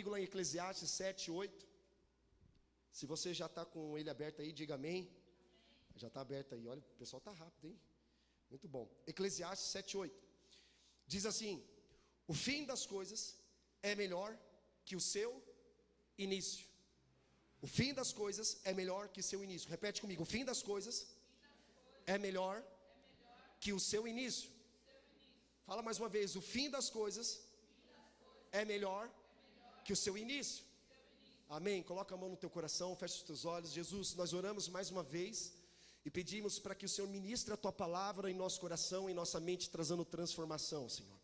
comigo lá em Eclesiastes 7:8. Se você já está com ele aberto aí, diga amém. Já está aberto aí, olha, o pessoal está rápido, hein? Muito bom. Eclesiastes 7:8 diz assim: o fim das coisas é melhor que o seu início. O fim das coisas é melhor que o seu início. Repete comigo: o fim das coisas é melhor que o seu início. Fala mais uma vez: o fim das coisas é melhor que o seu início. Amém. Coloca a mão no teu coração, fecha os teus olhos. Jesus, nós oramos mais uma vez e pedimos para que o Senhor ministre a tua palavra em nosso coração, em nossa mente, trazendo transformação, Senhor.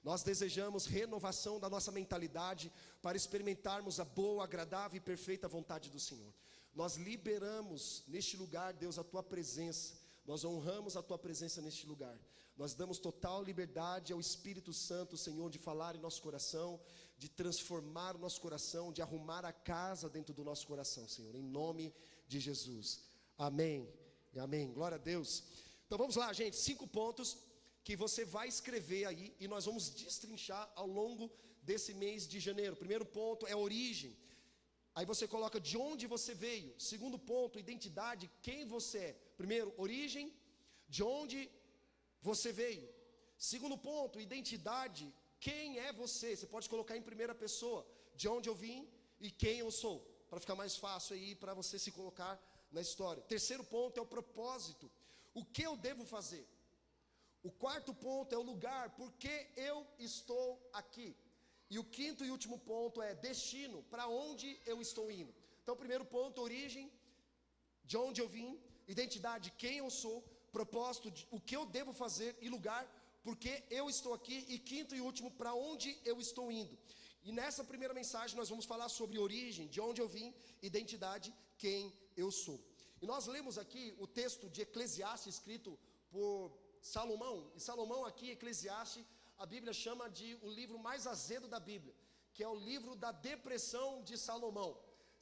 Nós desejamos renovação da nossa mentalidade para experimentarmos a boa, agradável e perfeita vontade do Senhor. Nós liberamos neste lugar, Deus, a tua presença. Nós honramos a tua presença neste lugar. Nós damos total liberdade ao Espírito Santo, Senhor, de falar em nosso coração, de transformar o nosso coração, de arrumar a casa dentro do nosso coração, Senhor, em nome de Jesus. Amém e amém. Glória a Deus. Então vamos lá, gente, 5 pontos que você vai escrever aí e nós vamos destrinchar ao longo desse mês de janeiro. Primeiro ponto é origem. Aí você coloca de onde você veio. Segundo ponto, identidade, quem você é. Primeiro, origem, de onde você veio. Segundo ponto, identidade, quem é você. Você pode colocar em primeira pessoa, de onde eu vim e quem eu sou, para ficar mais fácil aí, para você se colocar na história. Terceiro ponto é o propósito, o que eu devo fazer. O quarto ponto é o lugar, por que eu estou aqui. E o quinto e último ponto é destino, para onde eu estou indo. Então, primeiro ponto, origem, de onde eu vim, identidade, quem eu sou, propósito, o que eu devo fazer e lugar, porque eu estou aqui. E quinto e último, para onde eu estou indo. E nessa primeira mensagem nós vamos falar sobre origem, de onde eu vim, identidade, quem eu sou. E nós lemos aqui o texto de Eclesiastes escrito por Salomão. E Salomão aqui, Eclesiastes, a Bíblia chama de o livro mais azedo da Bíblia, que é o livro da depressão de Salomão.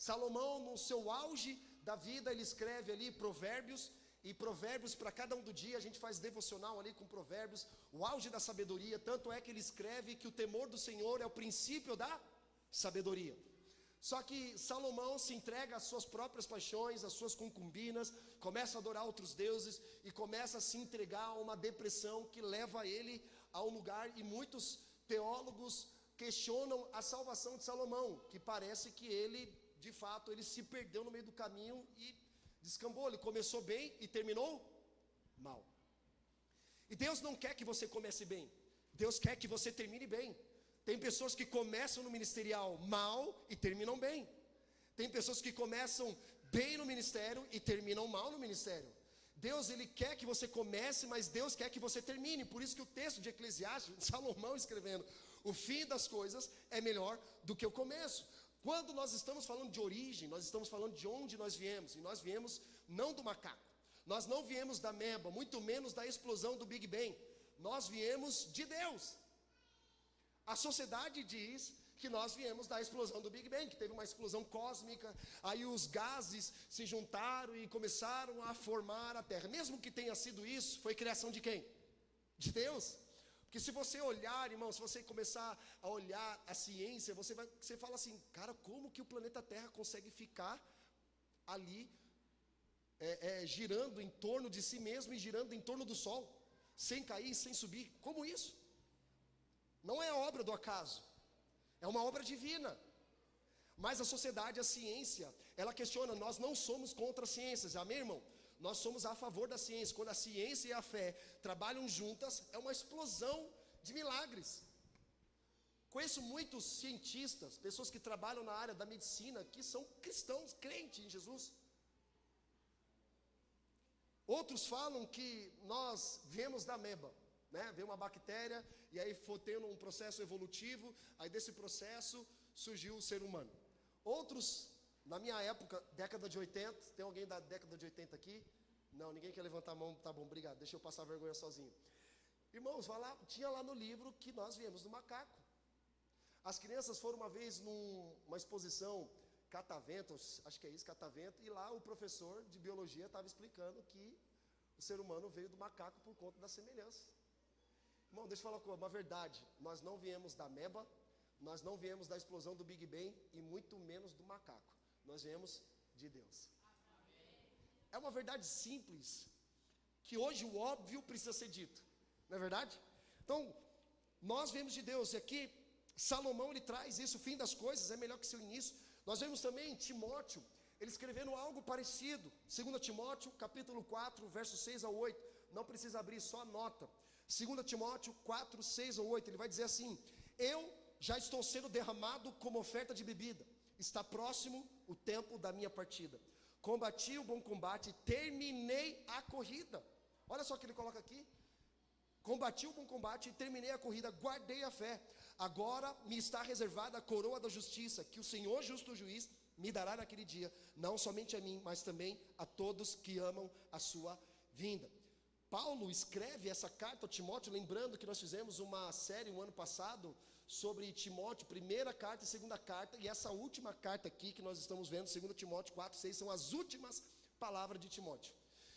Salomão, no seu auge da vida, ele escreve ali provérbios, e provérbios para cada um do dia, a gente faz devocional ali com provérbios, o auge da sabedoria. Tanto é que ele escreve que o temor do Senhor é o princípio da sabedoria. Só que Salomão se entrega às suas próprias paixões, às suas concubinas, começa a adorar outros deuses e começa a se entregar a uma depressão que leva ele a um lugar, e muitos teólogos questionam a salvação de Salomão, que parece que ele, de fato, ele se perdeu no meio do caminho e descambou. Ele começou bem e terminou mal. E Deus não quer que você comece bem, Deus quer que você termine bem. Tem pessoas que começam no ministerial mal e terminam bem. Tem pessoas que começam bem no ministério e terminam mal no ministério. Deus, ele quer que você comece, mas Deus quer que você termine. Por isso que o texto de Eclesiastes, Salomão escrevendo, o fim das coisas é melhor do que o começo. Quando nós estamos falando de origem, nós estamos falando de onde nós viemos. E nós viemos não do macaco, nós não viemos da ameba, muito menos da explosão do Big Bang. Nós viemos de Deus. A sociedade diz que nós viemos da explosão do Big Bang, que teve uma explosão cósmica, aí os gases se juntaram e começaram a formar a Terra. Mesmo que tenha sido isso, foi criação de quem? De Deus. Porque se você olhar, irmão, se você começar a olhar a ciência, você fala assim, cara, como que o planeta Terra consegue ficar ali, girando em torno de si mesmo e girando em torno do Sol, sem cair, sem subir? Como isso? Não é obra do acaso, é uma obra divina. Mas a sociedade, a ciência, ela questiona. Nós não somos contra as ciências, amém, irmão? Nós somos a favor da ciência. Quando a ciência e a fé trabalham juntas, é uma explosão de milagres. Conheço muitos cientistas, pessoas que trabalham na área da medicina, que são cristãos, crentes em Jesus. Outros falam que nós viemos da ameba, né? Veio uma bactéria e aí foi tendo um processo evolutivo, aí desse processo surgiu o ser humano. Outros, na minha época, década de 80, tem alguém da década de 80 aqui? Não, ninguém quer levantar a mão, tá bom, obrigado, deixa eu passar vergonha sozinho. Irmãos, tinha lá no livro que nós viemos do macaco. As crianças foram uma vez numa exposição Cataventos, acho que é isso, Catavento, e lá o professor de biologia estava explicando que o ser humano veio do macaco por conta da semelhança. Irmão, deixa eu falar uma verdade, nós não viemos da ameba, Nós não viemos da explosão do Big Bang e muito menos do macaco. Nós viemos de Deus. É uma verdade simples, que hoje o óbvio precisa ser dito, não é verdade? Então, nós viemos de Deus, e aqui Salomão ele traz isso, o fim das coisas é melhor que seu início. Nós vemos também Timóteo, ele escrevendo algo parecido, 2 Timóteo, capítulo 4, versos 6 a 8, não precisa abrir, só anota. 2 Timóteo 4, 6 a 8, ele vai dizer assim: eu já estou sendo derramado como oferta de bebida, está próximo o tempo da minha partida. Combati o bom combate, terminei a corrida. Olha só o que ele coloca aqui: combati o bom combate e terminei a corrida, guardei a fé. Agora me está reservada a coroa da justiça, que o Senhor justo juiz me dará naquele dia, não somente a mim, mas também a todos que amam a sua vinda. Paulo escreve essa carta a Timóteo, lembrando que nós fizemos uma série no ano passado sobre Timóteo, primeira carta e segunda carta, e essa última carta aqui que nós estamos vendo, 2 Timóteo 4, 6, são as últimas palavras de Timóteo.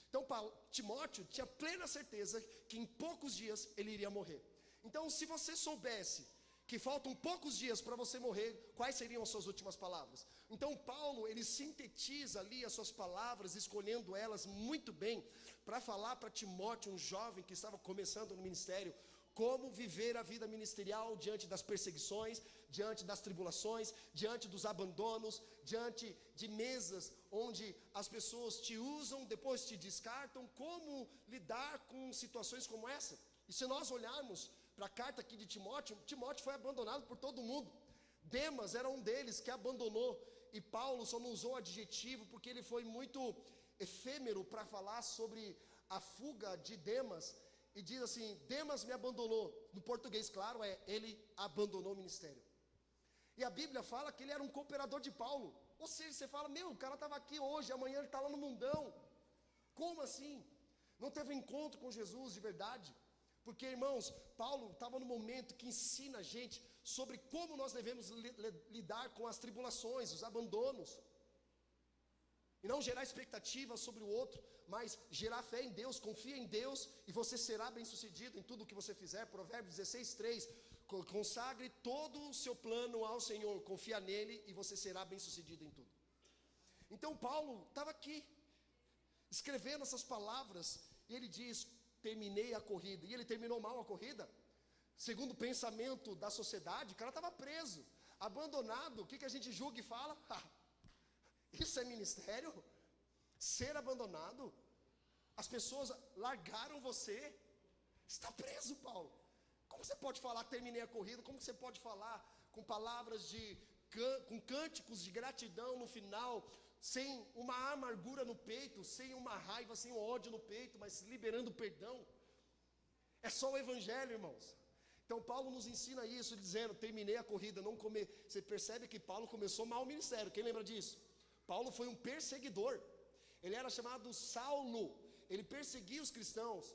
Então Timóteo tinha plena certeza que em poucos dias ele iria morrer. Então, se você soubesse que faltam poucos dias para você morrer, quais seriam as suas últimas palavras? Então Paulo, ele sintetiza ali as suas palavras, escolhendo elas muito bem, para falar para Timóteo, um jovem que estava começando no ministério, como viver a vida ministerial diante das perseguições, diante das tribulações, diante dos abandonos, diante de mesas onde as pessoas te usam, depois te descartam, como lidar com situações como essa. E se nós olharmos para a carta aqui de Timóteo, Timóteo foi abandonado por todo mundo. Demas era um deles que abandonou, e Paulo só não usou adjetivo porque ele foi muito efêmero para falar sobre a fuga de Demas, e diz assim: Demas me abandonou. No português, claro, ele abandonou o ministério. E a Bíblia fala que ele era um cooperador de Paulo. Ou seja, você fala: meu, o cara estava aqui hoje, amanhã ele está lá no mundão. Como assim? Não teve encontro com Jesus de verdade? Porque, irmãos, Paulo estava no momento que ensina a gente sobre como nós devemos lidar com as tribulações, os abandonos. E não gerar expectativa sobre o outro, mas gerar fé em Deus, confia em Deus e você será bem sucedido em tudo o que você fizer. Provérbios 16, 3, consagre todo o seu plano ao Senhor, confia nele e você será bem sucedido em tudo. Então Paulo estava aqui, escrevendo essas palavras, e ele diz: terminei a corrida. E ele terminou mal a corrida? Segundo o pensamento da sociedade, o cara estava preso, abandonado. O que a gente julga e fala? Isso é ministério? Ser abandonado? As pessoas largaram você? Está preso, Paulo. Como você pode falar terminei a corrida? Como você pode falar com palavras com cânticos de gratidão no final, sem uma amargura no peito, sem uma raiva, sem um ódio no peito, mas liberando perdão? É só o evangelho, irmãos. Então Paulo nos ensina isso, dizendo: terminei a corrida, não comer. Você percebe que Paulo começou mal o ministério, quem lembra disso? Paulo foi um perseguidor, ele era chamado Saulo, ele perseguia os cristãos,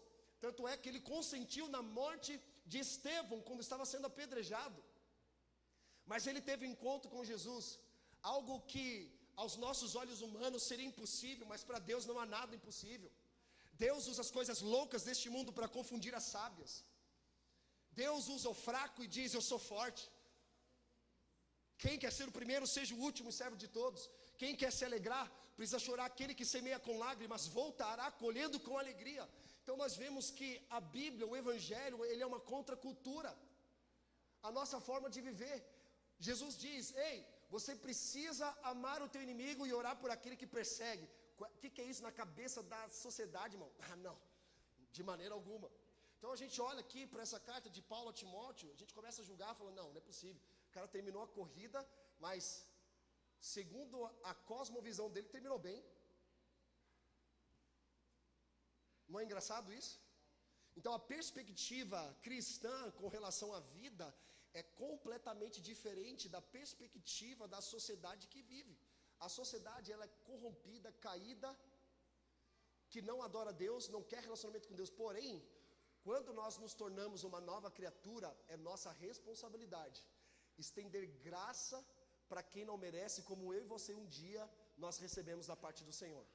tanto é que ele consentiu na morte de Estevão, quando estava sendo apedrejado. Mas ele teve encontro com Jesus, algo que aos nossos olhos humanos seria impossível, mas para Deus não há nada impossível. Deus usa as coisas loucas deste mundo para confundir as sábias. Deus usa o fraco e diz: eu sou forte. Quem quer ser o primeiro, seja o último e servo de todos. Quem quer se alegrar, precisa chorar. Aquele que semeia com lágrimas, voltará colhendo com alegria. Então nós vemos que a Bíblia, o Evangelho, ele é uma contracultura, a nossa forma de viver. Jesus diz: ei, você precisa amar o teu inimigo e orar por aquele que persegue. O que é isso na cabeça da sociedade, irmão? Não, de maneira alguma. Então a gente olha aqui para essa carta de Paulo a Timóteo, a gente começa a julgar, falando: não é possível. O cara terminou a corrida, mas segundo a cosmovisão dele, terminou bem. Não é engraçado isso? Então a perspectiva cristã com relação à vida é completamente diferente da perspectiva da sociedade que vive. A sociedade, ela é corrompida, caída, que não adora Deus, não quer relacionamento com Deus. Porém, quando nós nos tornamos uma nova criatura, é nossa responsabilidade estender graça para quem não merece, como eu e você um dia nós recebemos da parte do Senhor.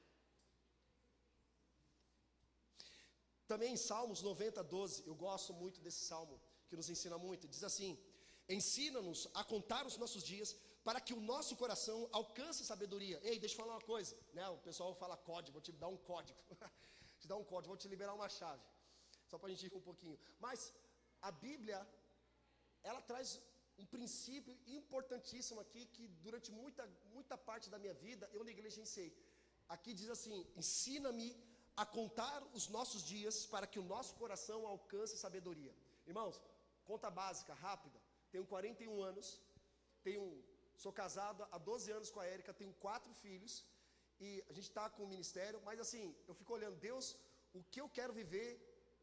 Também em Salmos 90, 12, eu gosto muito desse salmo, que nos ensina muito, diz assim: Ensina-nos a contar os nossos dias, para que o nosso coração alcance sabedoria. Ei, deixa eu falar uma coisa, né? O pessoal fala código, vou te dar um código. Te dar um código, vou te liberar uma chave. Só para a gente ir um pouquinho. Mas a Bíblia, ela traz um princípio importantíssimo aqui, que durante muita parte da minha vida eu negligenciei. Aqui diz assim: ensina-me a contar os nossos dias, para que o nosso coração alcance sabedoria. Irmãos, conta básica, rápida. Tenho 41 anos, sou casado há 12 anos com a Érica, tenho 4 filhos, e a gente está com o ministério, mas assim, eu fico olhando, Deus, o que eu quero viver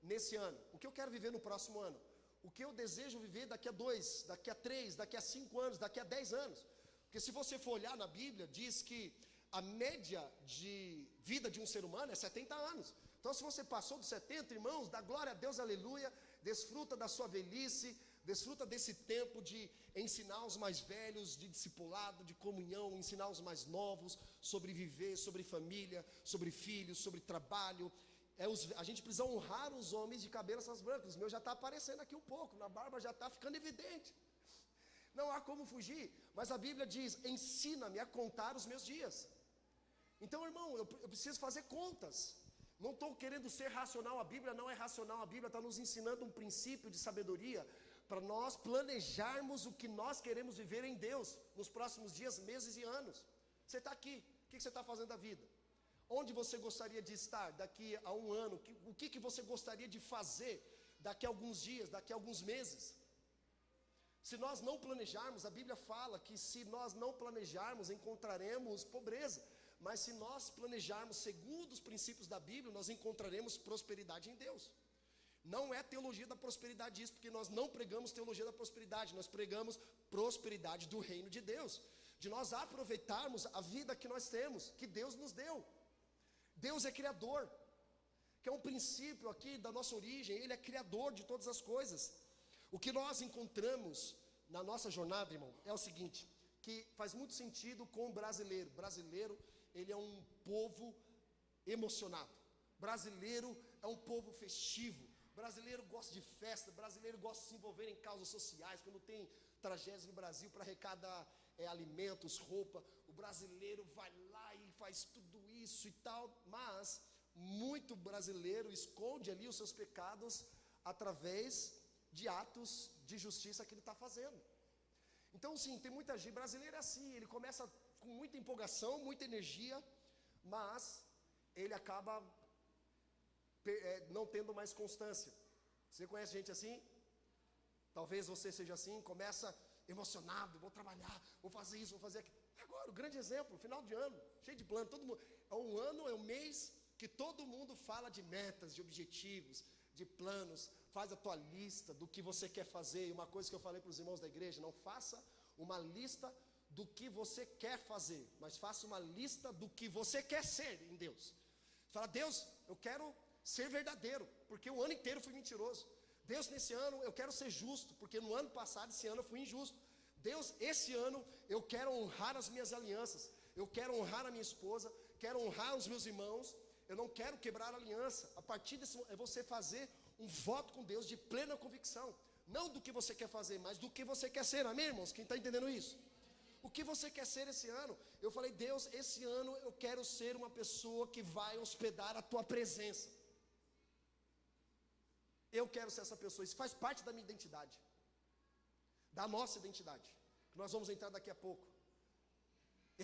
nesse ano? O que eu quero viver no próximo ano? O que eu desejo viver daqui a 2, daqui a 3, daqui a 5 anos, daqui a 10 anos? Porque se você for olhar na Bíblia, diz que a média de vida de um ser humano é 70 anos. Então se você passou dos 70, irmãos, dá glória a Deus, aleluia, desfruta da sua velhice, desfruta desse tempo de ensinar os mais velhos, de discipulado, de comunhão, ensinar os mais novos sobre viver, sobre família, sobre filhos, sobre trabalho. A gente precisa honrar os homens de cabelos brancos. O meu já está aparecendo aqui um pouco, na barba já está ficando evidente. Não há como fugir, mas a Bíblia diz: ensina-me a contar os meus dias. Então, irmão, eu preciso fazer contas. Não estou querendo ser racional, a Bíblia não é racional, a Bíblia está nos ensinando um princípio de sabedoria, para nós planejarmos o que nós queremos viver em Deus, nos próximos dias, meses e anos. Você está aqui, o que você está fazendo da vida? Onde você gostaria de estar daqui a um ano? O que você gostaria de fazer daqui a alguns dias, daqui a alguns meses? Se nós não planejarmos, a Bíblia fala que se nós não planejarmos, encontraremos pobreza. Mas se nós planejarmos segundo os princípios da Bíblia, nós encontraremos prosperidade em Deus. Não é teologia da prosperidade isso, porque nós não pregamos teologia da prosperidade, nós pregamos prosperidade do reino de Deus, de nós aproveitarmos a vida que nós temos, que Deus nos deu. Deus é criador, que é um princípio aqui da nossa origem, Ele é criador de todas as coisas. O que nós encontramos na nossa jornada, irmão, é o seguinte, que faz muito sentido com o brasileiro. Brasileiro, ele é um povo emocionado. Brasileiro é um povo festivo. Brasileiro gosta de festa. Brasileiro gosta de se envolver em causas sociais. Quando tem tragédias no Brasil para arrecadar alimentos, roupa, o brasileiro vai lá e faz tudo isso e tal. Mas muito brasileiro esconde ali os seus pecados através de atos de justiça que ele está fazendo. Então sim, tem muita gente, brasileiro é assim, ele começa com muita empolgação, muita energia, mas ele acaba não tendo mais constância. Você conhece gente assim? Talvez você seja assim, começa emocionado, vou trabalhar, vou fazer isso, vou fazer aquilo. Agora, o grande exemplo, final de ano, cheio de plano, todo mundo, é um ano, é um mês que todo mundo fala de metas, de objetivos, de planos, faz a tua lista do que você quer fazer. E uma coisa que eu falei para os irmãos da igreja: não faça uma lista do que você quer fazer, mas faça uma lista do que você quer ser em Deus. Fala: Deus, eu quero ser verdadeiro, porque o ano inteiro fui mentiroso. Deus, nesse ano eu quero ser justo, porque no ano passado, esse ano eu fui injusto. Deus, esse ano eu quero honrar as minhas alianças, eu quero honrar a minha esposa, quero honrar os meus irmãos, eu não quero quebrar a aliança. A partir desse é você fazer um voto com Deus de plena convicção, não do que você quer fazer, mas do que você quer ser. Amém, irmãos? Quem está entendendo isso? O que você quer ser esse ano? Eu falei: Deus, esse ano eu quero ser uma pessoa que vai hospedar a tua presença. Eu quero ser essa pessoa. Isso faz parte da minha identidade, da nossa identidade, que nós vamos entrar daqui a pouco.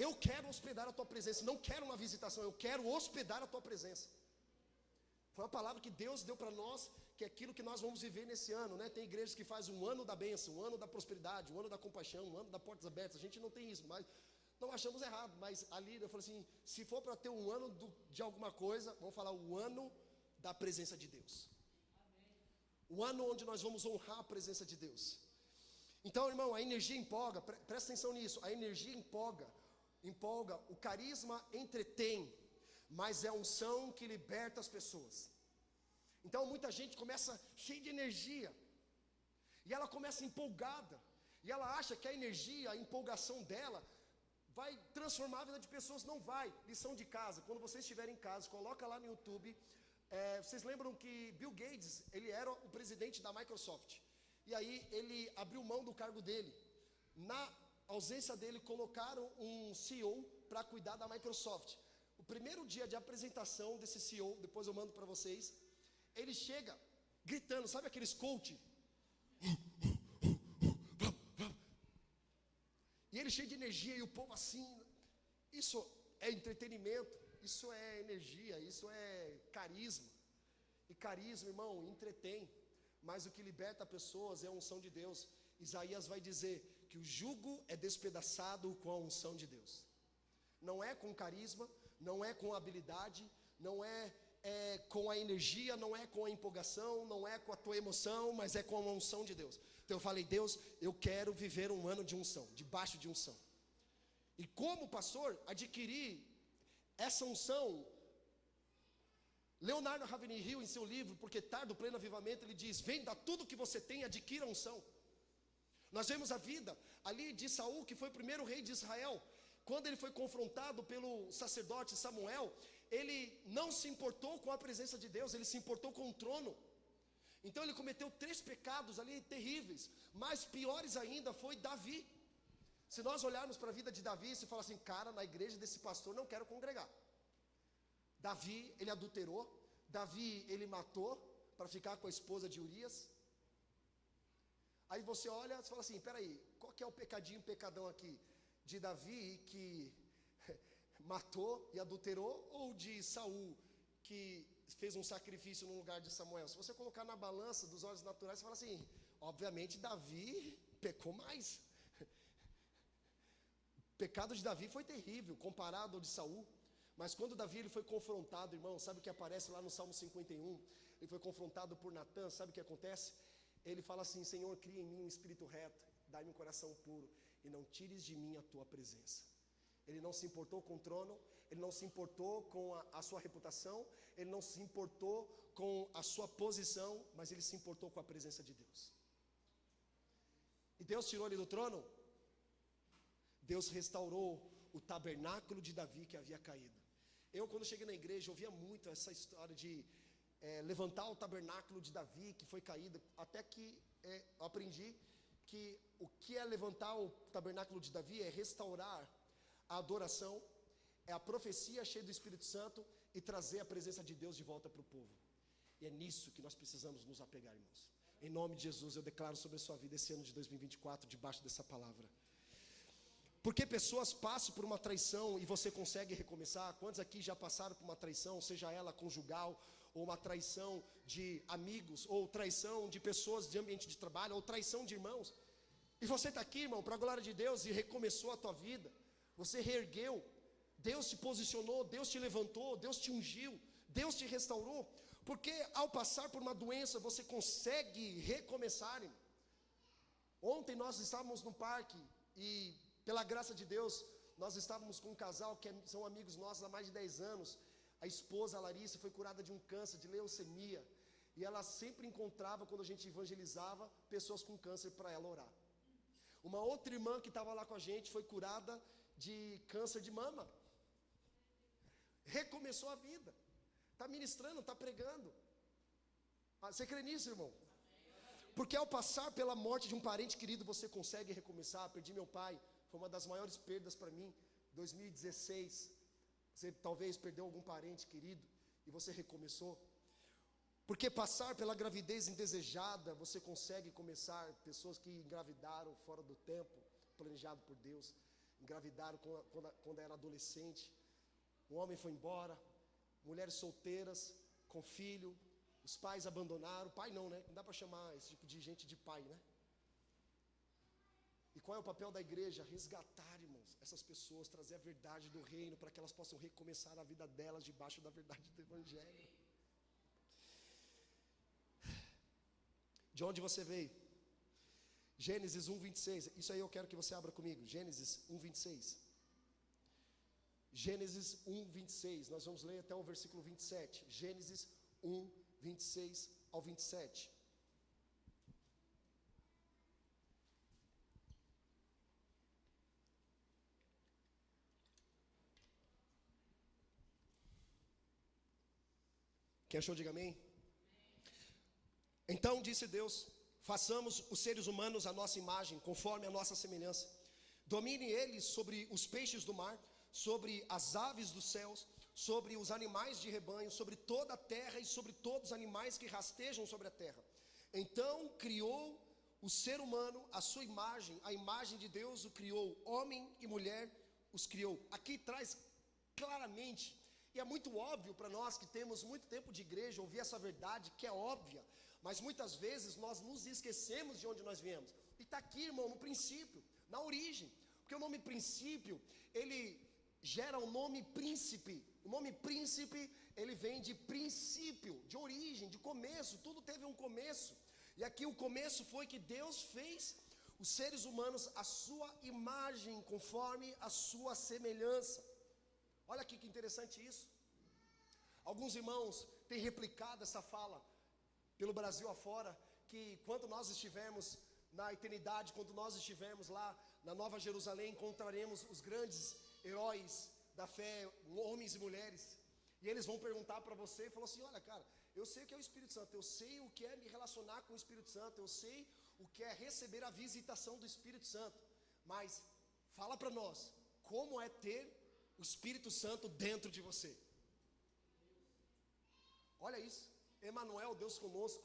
Eu quero hospedar a tua presença. Não quero uma visitação, eu quero hospedar a tua presença. Foi uma palavra que Deus deu para nós, que é aquilo que nós vamos viver nesse ano, né? Tem igrejas que fazem um ano da bênção, um ano da prosperidade, um ano da compaixão, um ano das portas abertas. A gente não tem isso, mas não achamos errado. Mas ali eu falei assim: se for para ter um ano de alguma coisa, vamos falar o ano da presença de Deus. O ano onde nós vamos honrar a presença de Deus. Então, irmão, a energia empolga, presta atenção nisso. A energia empolga, o carisma entretém, mas é a unção que liberta as pessoas. Então muita gente começa cheia de energia, e ela começa empolgada, e ela acha que a energia, a empolgação dela vai transformar a vida de pessoas. Não vai. Lição de casa: quando vocês estiverem em casa, coloca lá no YouTube. Vocês lembram que Bill Gates, ele era o presidente da Microsoft, e aí ele abriu mão do cargo dele. Na ausência dele, colocaram um CEO para cuidar da Microsoft. O primeiro dia de apresentação desse CEO, depois eu mando para vocês, ele chega gritando, sabe aqueles coach? E ele cheio de energia, e o povo assim. Isso é entretenimento, isso é energia, isso é carisma. E carisma, irmão, entretém, mas o que liberta pessoas é a unção de Deus. Isaías vai dizer que o jugo é despedaçado com a unção de Deus. Não é com carisma, não é com habilidade, não é com a energia, não é com a empolgação, não é com a tua emoção, mas é com a unção de Deus. Então eu falei, Deus, eu quero viver um ano de unção, debaixo de unção. E como pastor, adquirir essa unção. Leonardo Ravenhill, em seu livro, Porque Tardo o Pleno Avivamento, ele diz, venda tudo que você tem, adquira a unção. Nós vemos a vida ali de Saul, que foi o primeiro rei de Israel. Quando ele foi confrontado pelo sacerdote Samuel, ele não se importou com a presença de Deus, ele se importou com o trono. Então ele cometeu 3 pecados ali terríveis, mas piores ainda foi Davi. Se nós olharmos para a vida de Davi, você fala assim, cara, na igreja desse pastor não quero congregar. Davi, ele adulterou, Davi, ele matou para ficar com a esposa de Urias. Aí você olha e fala assim, peraí, qual que é o pecadão aqui? De Davi, que matou e adulterou, ou de Saul, que fez um sacrifício no lugar de Samuel? Se você colocar na balança dos olhos naturais, você fala assim, obviamente Davi pecou mais. O pecado de Davi foi terrível, comparado ao de Saul. Mas quando Davi ele foi confrontado, irmão, sabe o que aparece lá no Salmo 51? Ele foi confrontado por Natã, sabe o que acontece? Ele fala assim, Senhor, cria em mim um espírito reto, dai-me um coração puro, e não tires de mim a tua presença. Ele não se importou com o trono, ele não se importou com a sua reputação, ele não se importou com a sua posição, mas ele se importou com a presença de Deus. E Deus tirou ele do trono? Deus restaurou o tabernáculo de Davi que havia caído. Eu, quando cheguei na igreja, ouvia muito essa história de levantar o tabernáculo de Davi que foi caído, até que eu aprendi que o que é levantar o tabernáculo de Davi é restaurar a adoração, é a profecia cheia do Espírito Santo e trazer a presença de Deus de volta para o povo. E é nisso que nós precisamos nos apegar, irmãos. Em nome de Jesus, eu declaro sobre a sua vida esse ano de 2024, debaixo dessa palavra. Porque pessoas passam por uma traição e você consegue recomeçar. Quantos aqui já passaram por uma traição, seja ela conjugal, ou uma traição de amigos, ou traição de pessoas de ambiente de trabalho, ou traição de irmãos? E você está aqui, irmão, para a glória de Deus, e recomeçou a tua vida. Você reergueu, Deus te posicionou, Deus te levantou, Deus te ungiu, Deus te restaurou. Porque ao passar por uma doença, você consegue recomeçar, irmão. Ontem nós estávamos no parque e, pela graça de Deus, nós estávamos com um casal que são amigos nossos há mais de 10 anos. A esposa, a Larissa, foi curada de um câncer, de leucemia. E ela sempre encontrava, quando a gente evangelizava, pessoas com câncer para ela orar. Uma outra irmã que estava lá com a gente foi curada de câncer de mama. Recomeçou a vida. Está ministrando, está pregando. Você crê nisso, irmão? Porque ao passar pela morte de um parente querido, você consegue recomeçar. Perdi meu pai, foi uma das maiores perdas para mim. 2016, você talvez perdeu algum parente querido e você recomeçou. Porque passar pela gravidez indesejada, você consegue começar. Pessoas que engravidaram fora do tempo, planejado por Deus, engravidaram quando era adolescente. Um homem foi embora, mulheres solteiras, com filho, os pais abandonaram. Pai não, né? Não dá para chamar esse tipo de gente de pai, né? E qual é o papel da igreja? Resgatar, irmãos, essas pessoas, trazer a verdade do reino, para que elas possam recomeçar a vida delas debaixo da verdade do evangelho. De onde você veio? Gênesis 1:26. Isso aí eu quero que você abra comigo. Gênesis 1:26. Gênesis 1:26. Nós vamos ler até o versículo 27. Gênesis 1:26 ao 27. Quem achou, diga amém. Então disse Deus: façamos os seres humanos à nossa imagem, conforme a nossa semelhança. Domine eles sobre os peixes do mar, sobre as aves dos céus, sobre os animais de rebanho, sobre toda a terra e sobre todos os animais que rastejam sobre a terra. Então criou o ser humano à sua imagem, a imagem de Deus o criou, homem e mulher os criou. Aqui traz claramente, e é muito óbvio para nós que temos muito tempo de igreja, ouvir essa verdade que é óbvia, mas muitas vezes nós nos esquecemos de onde nós viemos. E está aqui, irmão, no princípio, na origem, porque o nome princípio, ele gera o nome príncipe. O nome príncipe, ele vem de princípio, de origem, de começo, tudo teve um começo. E aqui o começo foi que Deus fez os seres humanos à sua imagem, conforme a sua semelhança. Olha aqui que interessante isso. Alguns irmãos têm replicado essa fala pelo Brasil afora, que quando nós estivermos na eternidade, quando nós estivermos lá na Nova Jerusalém, encontraremos os grandes heróis da fé, homens e mulheres, e eles vão perguntar para você, e falou assim: olha cara, eu sei o que é o Espírito Santo, eu sei o que é me relacionar com o Espírito Santo, eu sei o que é receber a visitação do Espírito Santo, mas fala para nós, como é ter o Espírito Santo dentro de você? Olha isso, Emanuel, Deus conosco.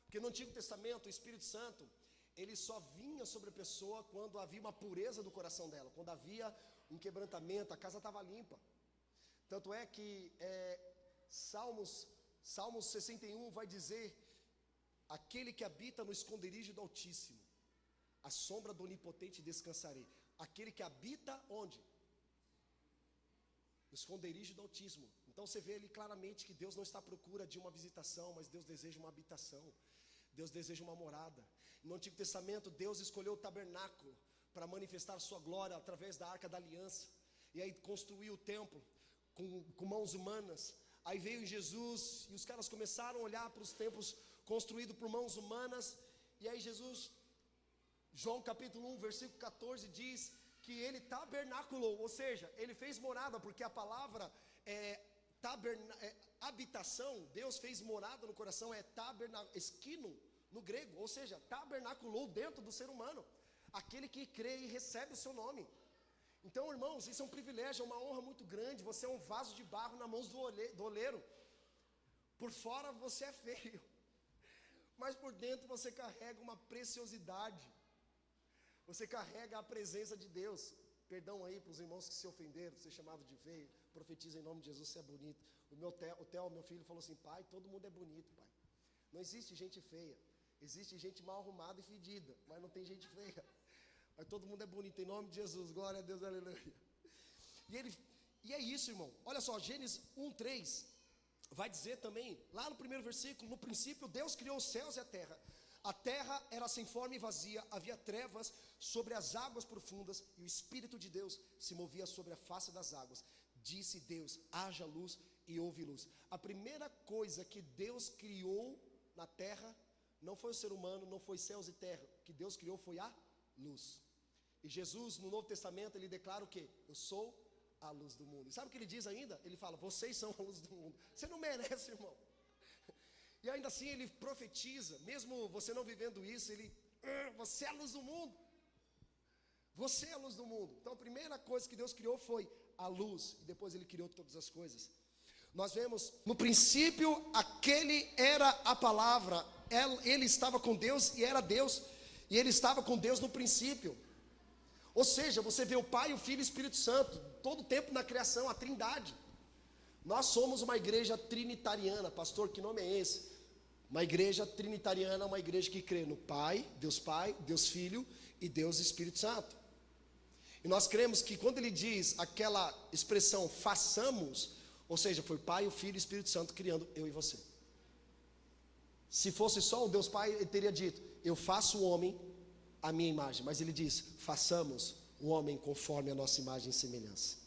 Porque no Antigo Testamento o Espírito Santo, ele só vinha sobre a pessoa quando havia uma pureza do coração dela, quando havia um quebrantamento, a casa estava limpa. Tanto é que Salmos 61 vai dizer: aquele que habita no esconderijo do Altíssimo, a sombra do Onipotente descansarei. Aquele que habita onde? No esconderijo do Altíssimo. Então você vê ali claramente que Deus não está à procura de uma visitação, mas Deus deseja uma habitação, Deus deseja uma morada. No Antigo Testamento Deus escolheu o tabernáculo para manifestar sua glória através da Arca da Aliança, e aí construiu o templo com mãos humanas. Aí veio Jesus e os caras começaram a olhar para os templos construídos por mãos humanas, e aí Jesus, João capítulo 1 versículo 14 diz que ele tabernaculou, ou seja, ele fez morada, porque a palavra habitação, Deus fez morada no coração, esquino no grego, ou seja, tabernaculou dentro do ser humano, aquele que crê e recebe o seu nome. Então, irmãos, isso é um privilégio, é uma honra muito grande. Você é um vaso de barro nas mãos do oleiro. Por fora você é feio, mas por dentro você carrega uma preciosidade, você carrega a presença de Deus. Perdão aí para os irmãos que se ofenderam, ser chamado de feio, profetiza em nome de Jesus, você é bonito. O Theo, meu filho, falou assim: pai, todo mundo é bonito, pai. Não existe gente feia, existe gente mal arrumada e fedida, mas não tem gente feia. Mas todo mundo é bonito, em nome de Jesus, glória a Deus, aleluia. E é isso, irmão. Olha só, Gênesis 1:3 vai dizer também, lá no primeiro versículo: no princípio Deus criou os céus e a terra. A terra era sem forma e vazia, havia trevas sobre as águas profundas, e o Espírito de Deus se movia sobre a face das águas. Disse Deus: haja luz, e houve luz. A primeira coisa que Deus criou na terra não foi o ser humano, não foi céus e terra. O que Deus criou foi a luz. E Jesus, no Novo Testamento, ele declara o quê? Eu sou a luz do mundo. E sabe o que ele diz ainda? Ele fala: vocês são a luz do mundo. Você não merece, irmão. E ainda assim ele profetiza, mesmo você não vivendo isso, você é a luz do mundo. Você é a luz do mundo. Então a primeira coisa que Deus criou foi a luz, e depois ele criou todas as coisas. Nós vemos, no princípio, aquele era a palavra, ele estava com Deus e era Deus, e ele estava com Deus no princípio. Ou seja, você vê o Pai, o Filho e o Espírito Santo, todo o tempo na criação, a Trindade. Nós somos uma igreja trinitariana. Pastor, que nome é esse? Uma igreja trinitariana, uma igreja que crê no Pai, Deus Filho e Deus Espírito Santo. E nós cremos que quando ele diz aquela expressão façamos, ou seja, foi Pai, o Filho e o Espírito Santo criando eu e você. Se fosse só o Deus Pai, ele teria dito: eu faço o homem à minha imagem. Mas ele diz: façamos o homem conforme a nossa imagem e semelhança.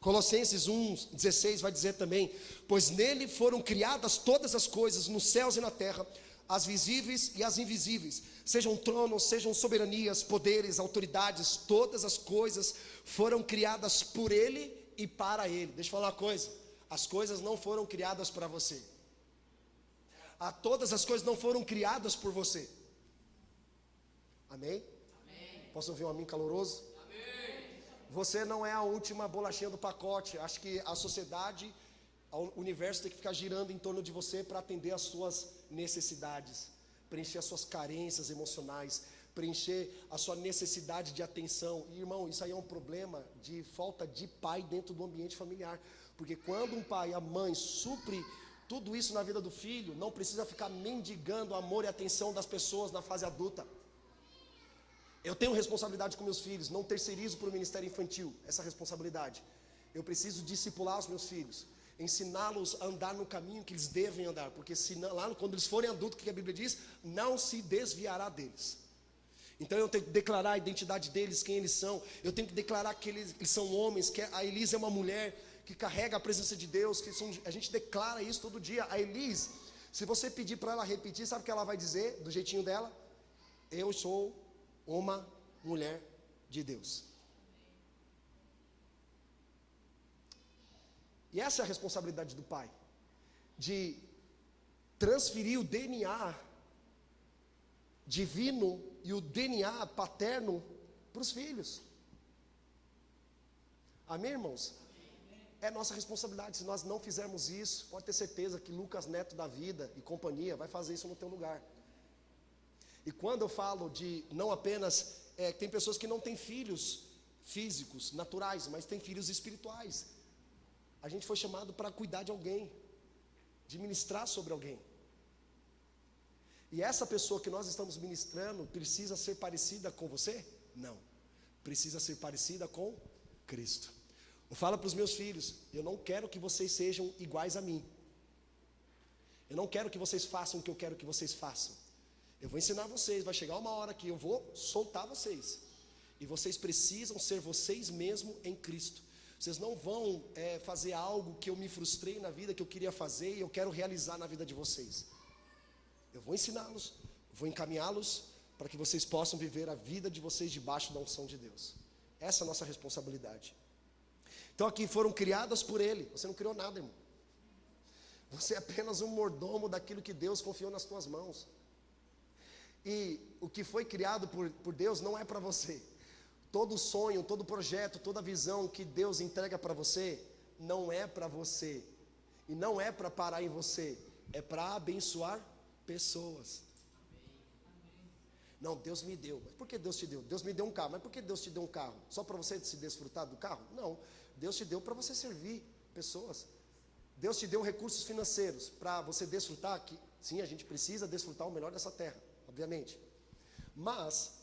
Colossenses 1:16 vai dizer também: pois nele foram criadas todas as coisas, nos céus e na terra, as visíveis e as invisíveis, sejam tronos, sejam soberanias, poderes, autoridades, todas as coisas foram criadas por ele e para ele. Deixa eu falar uma coisa: as coisas não foram criadas para você. Todas as coisas não foram criadas por você. Amém? Posso ouvir um amém caloroso? Você não é a última bolachinha do pacote. Acho que a sociedade, o universo tem que ficar girando em torno de você para atender às suas necessidades, preencher as suas carências emocionais, preencher a sua necessidade de atenção. E, irmão, isso aí é um problema de falta de pai dentro do ambiente familiar. Porque quando um pai e a mãe supre tudo isso na vida do filho, não precisa ficar mendigando o amor e atenção das pessoas na fase adulta. Eu tenho responsabilidade com meus filhos, não terceirizo para o ministério infantil essa responsabilidade. Eu preciso discipular os meus filhos, ensiná-los a andar no caminho que eles devem andar, porque senão, lá quando eles forem adultos, o que a Bíblia diz? Não se desviará deles. Então eu tenho que declarar a identidade deles, quem eles são. Eu tenho que declarar que eles são homens, que a Elise é uma mulher que carrega a presença de Deus, a gente declara isso todo dia. A Elise, se você pedir para ela repetir, sabe o que ela vai dizer, do jeitinho dela? Eu sou uma mulher de Deus. E essa é a responsabilidade do pai, de transferir o DNA divino e o DNA paterno para os filhos. Amém, irmãos? É nossa responsabilidade. Se nós não fizermos isso, pode ter certeza que Lucas Neto da vida e companhia vai fazer isso no teu lugar. E quando eu falo de não apenas, tem pessoas que não têm filhos físicos, naturais, mas têm filhos espirituais. A gente foi chamado para cuidar de alguém, de ministrar sobre alguém. E essa pessoa que nós estamos ministrando precisa ser parecida com você? Não. Precisa ser parecida com Cristo. Eu falo para os meus filhos, eu não quero que vocês sejam iguais a mim. Eu não quero que vocês façam o que eu quero que vocês façam. Eu vou ensinar vocês, vai chegar uma hora que eu vou soltar vocês. E vocês precisam ser vocês mesmos em Cristo. Vocês não vão fazer algo que eu me frustrei na vida, que eu queria fazer e eu quero realizar na vida de vocês. Eu vou ensiná-los, vou encaminhá-los para que vocês possam viver a vida de vocês debaixo da unção de Deus. Essa é a nossa responsabilidade. Então aqui foram criadas por Ele. Você não criou nada, irmão. Você é apenas um mordomo daquilo que Deus confiou nas tuas mãos. E o que foi criado por Deus não é para você. Todo sonho, todo projeto, toda visão que Deus entrega para você, não é para você. E não é para parar em você. É para abençoar pessoas. Não, Deus me deu. Mas por que Deus te deu? Deus me deu um carro. Mas por que Deus te deu um carro? Só para você se desfrutar do carro? Não. Deus te deu para você servir pessoas. Deus te deu recursos financeiros para você desfrutar, que sim, a gente precisa desfrutar o melhor dessa terra, obviamente. Mas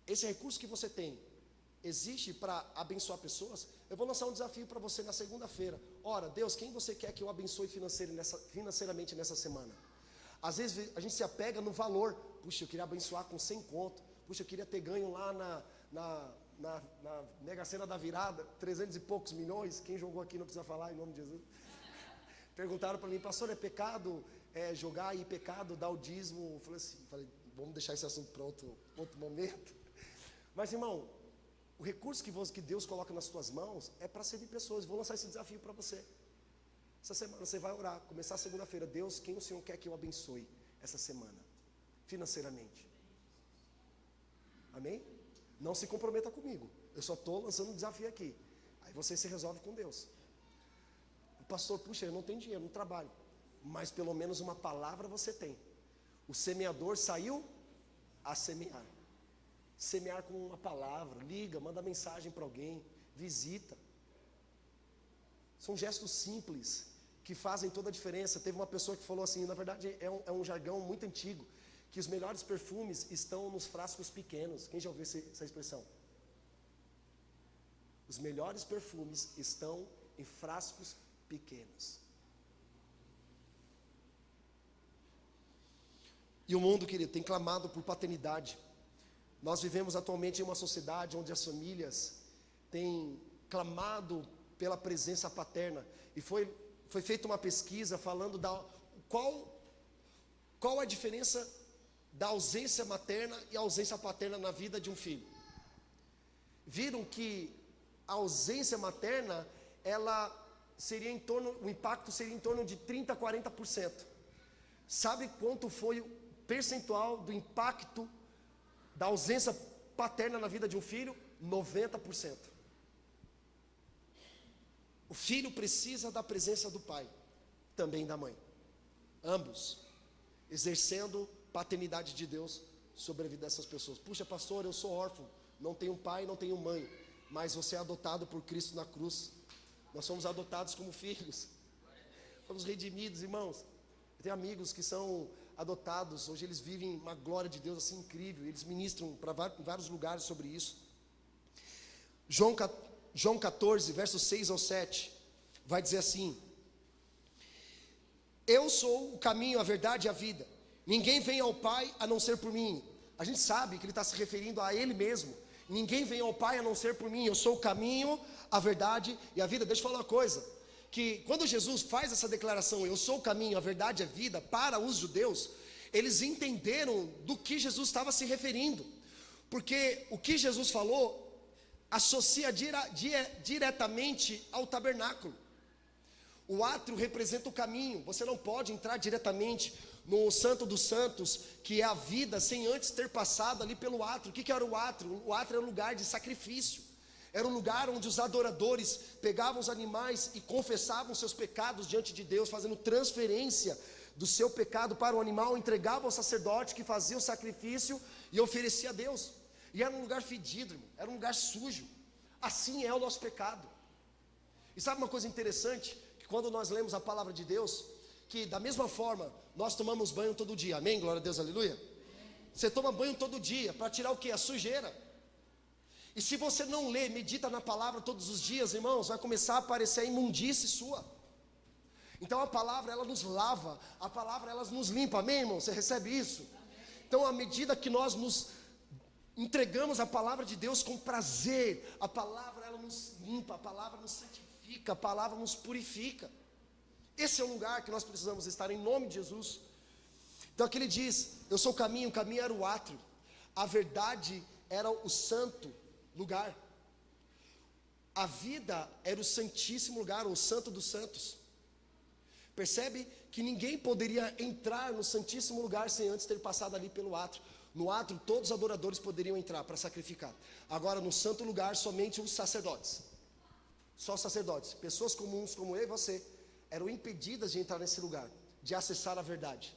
esse recurso que você tem existe para abençoar pessoas. Eu vou lançar um desafio para você na segunda-feira. Ora, Deus, quem você quer que eu abençoe financeiramente nessa semana? Às vezes a gente se apega no valor. Puxa, eu queria abençoar com 100 conto. Puxa, eu queria ter ganho lá na Mega Sena da virada, 300 e poucos milhões. Quem jogou aqui não precisa falar, em nome de Jesus. Perguntaram para mim, pastor, é pecado jogar e pecado dar o dízimo? Eu falei, vamos deixar esse assunto para outro momento. Mas, irmão, o recurso que Deus coloca nas tuas mãos é para servir pessoas. Vou lançar esse desafio para você. Essa semana você vai orar, começar segunda-feira. Deus, quem o Senhor quer que eu abençoe essa semana, financeiramente? Amém? Não se comprometa comigo. Eu só estou lançando um desafio aqui. Aí você se resolve com Deus. O pastor, puxa, eu não tenho dinheiro, não trabalho. Mas pelo menos uma palavra você tem. O semeador saiu a semear. Semear com uma palavra, liga, manda mensagem para alguém, visita. São gestos simples que fazem toda a diferença. Teve uma pessoa que falou assim, na verdade é um jargão muito antigo, que os melhores perfumes estão nos frascos pequenos. Quem já ouviu essa expressão? Os melhores perfumes estão em frascos pequenos. E o mundo, querido, tem clamado por paternidade. Nós vivemos atualmente em uma sociedade onde as famílias têm clamado pela presença paterna. E foi feita uma pesquisa falando qual a diferença da ausência materna e a ausência paterna na vida de um filho. Viram que a ausência materna, o impacto seria em torno de 30% a 40%. Sabe quanto foi o percentual do impacto da ausência paterna na vida de um filho? 90%. O filho precisa da presença do pai, também da mãe, ambos exercendo paternidade de Deus sobre a vida dessas pessoas. Puxa, pastor, eu sou órfão, não tenho pai, não tenho mãe, mas você é adotado por Cristo na cruz. Nós somos adotados como filhos, fomos redimidos, irmãos. Eu tenho amigos que são adotados, hoje eles vivem uma glória de Deus assim incrível, eles ministram em vários lugares sobre isso. João 14, versos 6 ao 7, vai dizer assim: eu sou o caminho, a verdade e a vida, ninguém vem ao Pai a não ser por mim. A gente sabe que ele está se referindo a ele mesmo. Ninguém vem ao Pai a não ser por mim. Eu sou o caminho, a verdade e a vida. Deixa eu falar uma coisa, que quando Jesus faz essa declaração, eu sou o caminho, a verdade e a vida, para os judeus, eles entenderam do que Jesus estava se referindo, porque o que Jesus falou associa diretamente ao tabernáculo. O átrio representa o caminho. Você não pode entrar diretamente no Santo dos Santos, que é a vida, sem antes ter passado ali pelo átrio. O que era o átrio? O átrio era um lugar de sacrifício. Era um lugar onde os adoradores pegavam os animais e confessavam seus pecados diante de Deus, fazendo transferência do seu pecado para o animal, entregavam ao sacerdote que fazia o sacrifício e oferecia a Deus. E era um lugar fedido, irmão, era um lugar sujo. Assim é o nosso pecado. E sabe uma coisa interessante? Que quando nós lemos a palavra de Deus, que da mesma forma nós tomamos banho todo dia, amém? Glória a Deus, aleluia. Você toma banho todo dia para tirar o que? A sujeira. E se você não lê, medita na palavra todos os dias, irmãos, vai começar a aparecer a imundície sua. Então a palavra, ela nos lava, a palavra, ela nos limpa, amém, irmão? Você recebe isso? Então à medida que nós nos entregamos a palavra de Deus com prazer, a palavra, ela nos limpa, a palavra nos santifica, a palavra nos purifica. Esse é o lugar que nós precisamos estar, em nome de Jesus. Então aqui ele diz, eu sou o caminho era o átrio, a verdade era o santo lugar, a vida era o santíssimo lugar, o santo dos santos. Percebe que ninguém poderia entrar no santíssimo lugar sem antes ter passado ali pelo átrio. No átrio todos os adoradores poderiam entrar para sacrificar. Agora no santo lugar somente os sacerdotes, só os sacerdotes, pessoas comuns como eu e você, eram impedidas de entrar nesse lugar, de acessar a verdade.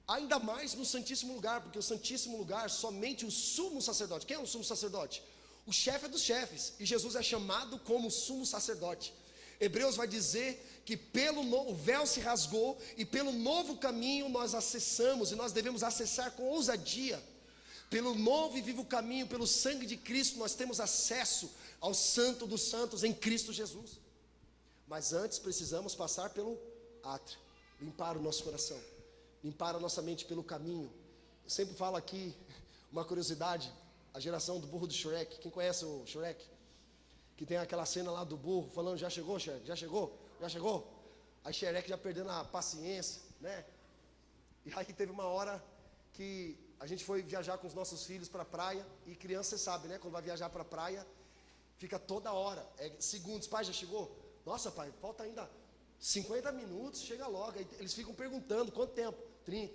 Ainda mais no santíssimo lugar, porque o santíssimo lugar somente o sumo sacerdote. Quem é o sumo sacerdote? O chefe dos chefes, e Jesus é chamado como sumo sacerdote. Hebreus vai dizer que o véu se rasgou e pelo novo caminho nós acessamos, e nós devemos acessar com ousadia. Pelo novo e vivo caminho, pelo sangue de Cristo, nós temos acesso ao santo dos santos em Cristo Jesus. Mas antes precisamos passar pelo átrio, limpar o nosso coração, limpar a nossa mente pelo caminho. Eu sempre falo aqui uma curiosidade, a geração do burro do Shrek. Quem conhece o Shrek? Que tem aquela cena lá do burro falando, já chegou, Shrek? Já chegou? Já chegou? Aí Shrek já perdendo a paciência, né? E aí teve uma hora que a gente foi viajar com os nossos filhos para a praia, e criança, você sabe, né? Quando vai viajar para a praia, fica toda hora, segundos, pai, já chegou? Nossa, pai, falta ainda 50 minutos, chega logo. Aí eles ficam perguntando, quanto tempo? 30.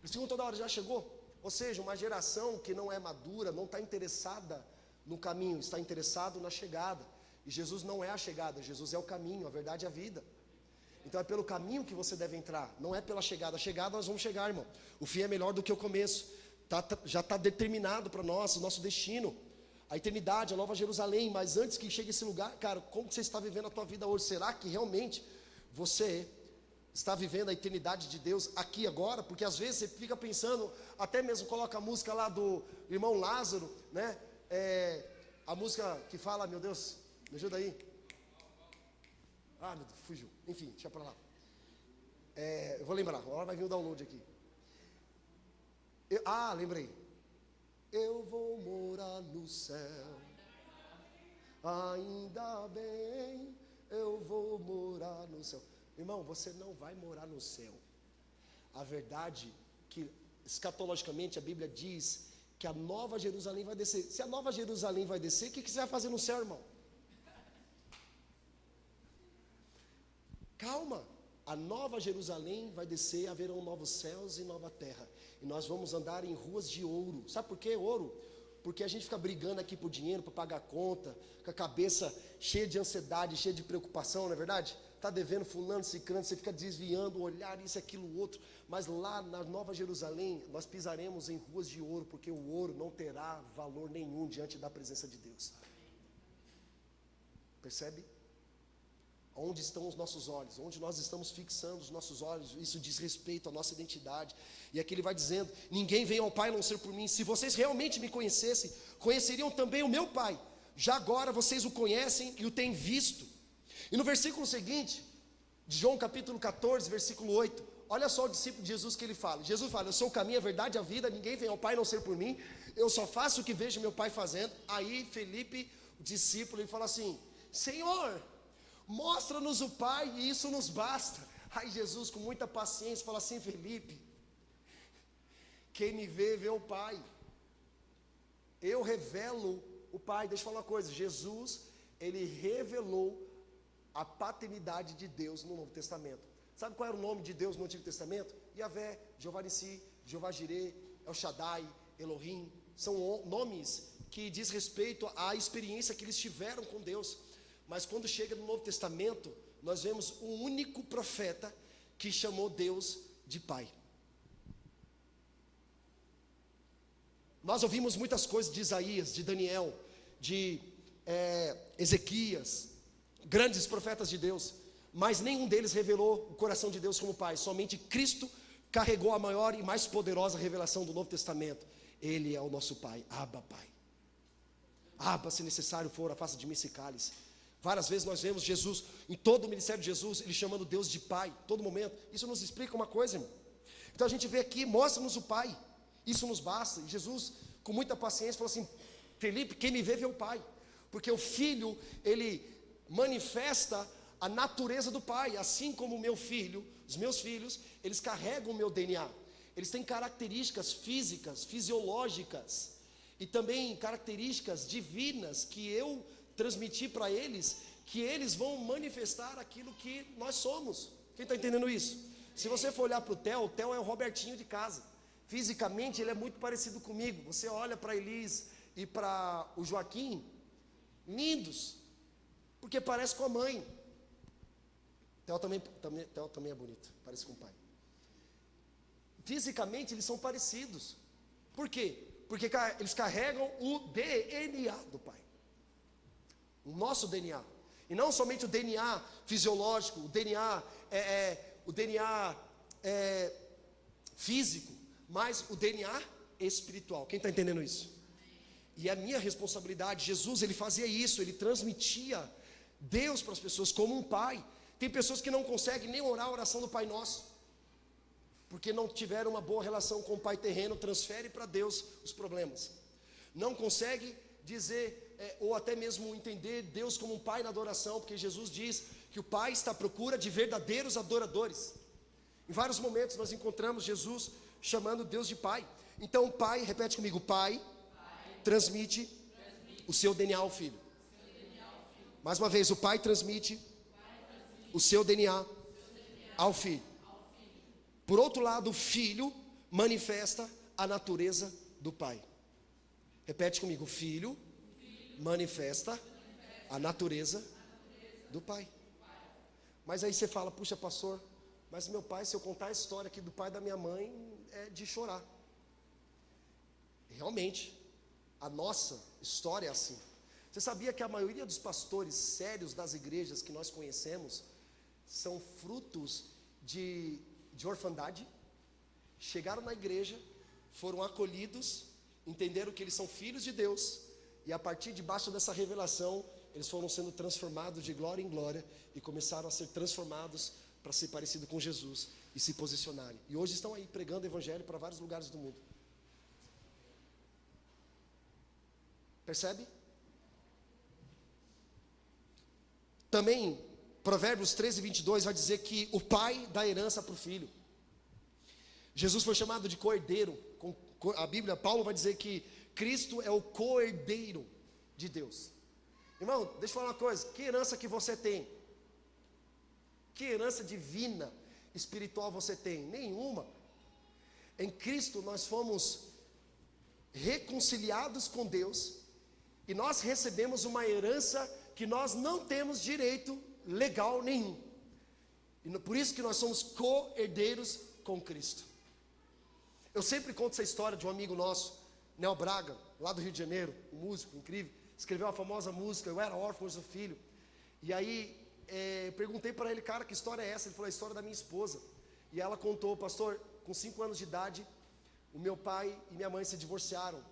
Eles ficam toda hora, já chegou? Ou seja, uma geração que não é madura, não está interessada no caminho, está interessado na chegada. E Jesus não é a chegada, Jesus é o caminho, a verdade e a vida. Então é pelo caminho que você deve entrar, não é pela chegada. A chegada nós vamos chegar, irmão. O fim é melhor do que o começo. Já está determinado para nós, o nosso destino, a eternidade, a Nova Jerusalém. Mas antes que chegue esse lugar, cara, como você está vivendo a tua vida hoje? Será que realmente você está vivendo a eternidade de Deus aqui agora? Porque às vezes você fica pensando, até mesmo coloca a música lá do irmão Lázaro, né? A música que fala, meu Deus, me ajuda aí. Ah, meu Deus, fugiu. Enfim, deixa pra lá. Eu vou lembrar, uma hora vai vir o download aqui. Lembrei. Eu vou morar no céu, ainda bem, eu vou morar no céu. Irmão, você não vai morar no céu. A verdade que escatologicamente a Bíblia diz que a Nova Jerusalém vai descer. Se a Nova Jerusalém vai descer, o que você vai fazer no céu, irmão? Calma, a nova Jerusalém vai descer, haverão novos céus e nova terra, e nós vamos andar em ruas de ouro. Sabe por que ouro? Porque a gente fica brigando aqui por dinheiro, para pagar conta, com a cabeça cheia de ansiedade, cheia de preocupação, não é verdade? Está devendo fulano, ciclano, você fica desviando o olhar, isso, aquilo, outro. Mas lá na Nova Jerusalém, nós pisaremos em ruas de ouro, porque o ouro não terá valor nenhum diante da presença de Deus. Percebe? Onde estão os nossos olhos? Onde nós estamos fixando os nossos olhos? Isso diz respeito à nossa identidade. E aqui ele vai dizendo: ninguém vem ao Pai a não ser por mim. Se vocês realmente me conhecessem, conheceriam também o meu Pai. Já agora vocês o conhecem e o têm visto. E no versículo seguinte, de João capítulo 14, versículo 8, olha só o discípulo de Jesus que ele fala. Jesus fala: eu sou o caminho, a verdade e a vida, ninguém vem ao Pai a não ser por mim. Eu só faço o que vejo meu Pai fazendo. Aí Felipe, o discípulo, ele fala assim: Senhor, mostra-nos o Pai e isso nos basta. Aí Jesus, com muita paciência, fala assim: Felipe, quem me vê, vê o Pai. Eu revelo o Pai. Deixa eu falar uma coisa: Jesus, ele revelou a paternidade de Deus no Novo Testamento. Sabe qual era o nome de Deus no Antigo Testamento? Yahvé, Jeová Nissi, Jeová Jireh, El Shaddai, Elohim. São nomes que diz respeito à experiência que eles tiveram com Deus. Mas quando chega no Novo Testamento, nós vemos um único profeta que chamou Deus de Pai. Nós ouvimos muitas coisas de Isaías, de Daniel, de Ezequias, grandes profetas de Deus, mas nenhum deles revelou o coração de Deus como Pai. Somente Cristo carregou a maior e mais poderosa revelação do Novo Testamento. Ele é o nosso Pai. Abba, Pai. Abba, se necessário for, afasta de mim esse cálice. Várias vezes nós vemos Jesus, em todo o ministério de Jesus, ele chamando Deus de Pai, todo momento. Isso nos explica uma coisa, irmão. Então a gente vê aqui: mostra-nos o Pai, isso nos basta. E Jesus, com muita paciência, falou assim: Felipe, quem me vê, vê o Pai. Porque o Filho, ele manifesta a natureza do Pai. Assim como o meu filho, os meus filhos, eles carregam o meu DNA. Eles têm características físicas, fisiológicas, e também características divinas que eu transmiti para eles, que eles vão manifestar aquilo que nós somos. Quem está entendendo isso? Se você for olhar para o Theo é o Robertinho de casa. Fisicamente ele é muito parecido comigo. Você olha para a Elis e para o Joaquim, lindos, porque parece com a mãe. Theo também é bonito, parece com o pai. Fisicamente eles são parecidos. Por quê? Porque eles carregam o DNA do Pai, o nosso DNA. E não somente o DNA fisiológico, o DNA físico, mas o DNA espiritual. Quem está entendendo isso? E a minha responsabilidade, Jesus, ele fazia isso, ele transmitia Deus para as pessoas como um pai. Tem pessoas que não conseguem nem orar a oração do Pai Nosso, porque não tiveram uma boa relação com o Pai terreno. Transfere para Deus os problemas. Não consegue dizer, ou até mesmo entender Deus como um Pai na adoração, porque Jesus diz que o Pai está à procura de verdadeiros adoradores. Em vários momentos nós encontramos Jesus chamando Deus de Pai. Então o Pai, repete comigo: Pai transmite o seu DNA ao Filho. Mais uma vez, o Pai transmite o seu DNA ao Filho. Por outro lado, o Filho manifesta a natureza do Pai. Repete comigo: o Filho manifesta a natureza do Pai. Mas aí você fala: puxa, pastor, mas meu pai, se eu contar a história aqui do pai da minha mãe, é de chorar. Realmente, a nossa história é assim. Você sabia que a maioria dos pastores sérios das igrejas que nós conhecemos são frutos de orfandade? Chegaram na igreja, foram acolhidos, entenderam que eles são filhos de Deus, e a partir debaixo dessa revelação, eles foram sendo transformados de glória em glória, e começaram a ser transformados para ser parecido com Jesus, e se posicionarem. E hoje estão aí pregando o evangelho para vários lugares do mundo. Percebe? Também, Provérbios 13:22 vai dizer que o pai dá herança para o filho. Jesus foi chamado de co-herdeiro. A Bíblia, Paulo vai dizer que Cristo é o co-herdeiro de Deus. Irmão, deixa eu falar uma coisa: que herança que você tem? Que herança divina, espiritual você tem? Nenhuma. Em Cristo nós fomos reconciliados com Deus, e nós recebemos uma herança que nós não temos direito legal nenhum. E por isso que nós somos co-herdeiros com Cristo. Eu sempre conto essa história de um amigo nosso, Nel Braga, lá do Rio de Janeiro, um músico incrível, escreveu uma famosa música, Eu Era Órfão, Hoje Sou Filho. E aí, perguntei para ele, cara, que história é essa? Ele falou, a história da minha esposa. E ela contou, pastor, com 5 anos de idade, o meu pai e minha mãe se divorciaram.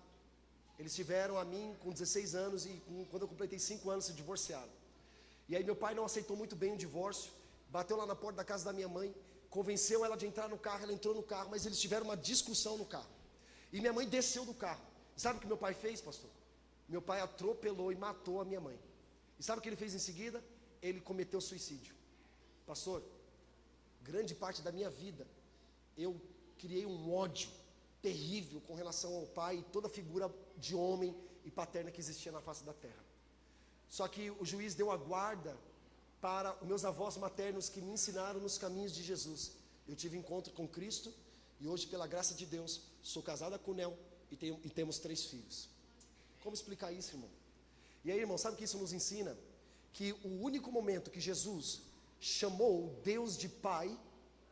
Eles tiveram a mim com 16 anos e quando eu completei 5 anos se divorciaram. E aí meu pai não aceitou muito bem o divórcio, bateu lá na porta da casa da minha mãe, convenceu ela de entrar no carro, ela entrou no carro, mas eles tiveram uma discussão no carro. E minha mãe desceu do carro. Sabe o que meu pai fez, pastor? Meu pai atropelou e matou a minha mãe. E sabe o que ele fez em seguida? Ele cometeu suicídio. Pastor, grande parte da minha vida, eu criei um ódio terrível com relação ao pai e toda figura de homem e paterna que existia na face da terra. Só que o juiz deu a guarda para os meus avós maternos que me ensinaram nos caminhos de Jesus. Eu tive encontro com Cristo e hoje, pela graça de Deus, sou casada com o Nel e temos 3 filhos. Como explicar isso, irmão? E aí, irmão, sabe o que isso nos ensina? Que o único momento que Jesus chamou Deus de Pai,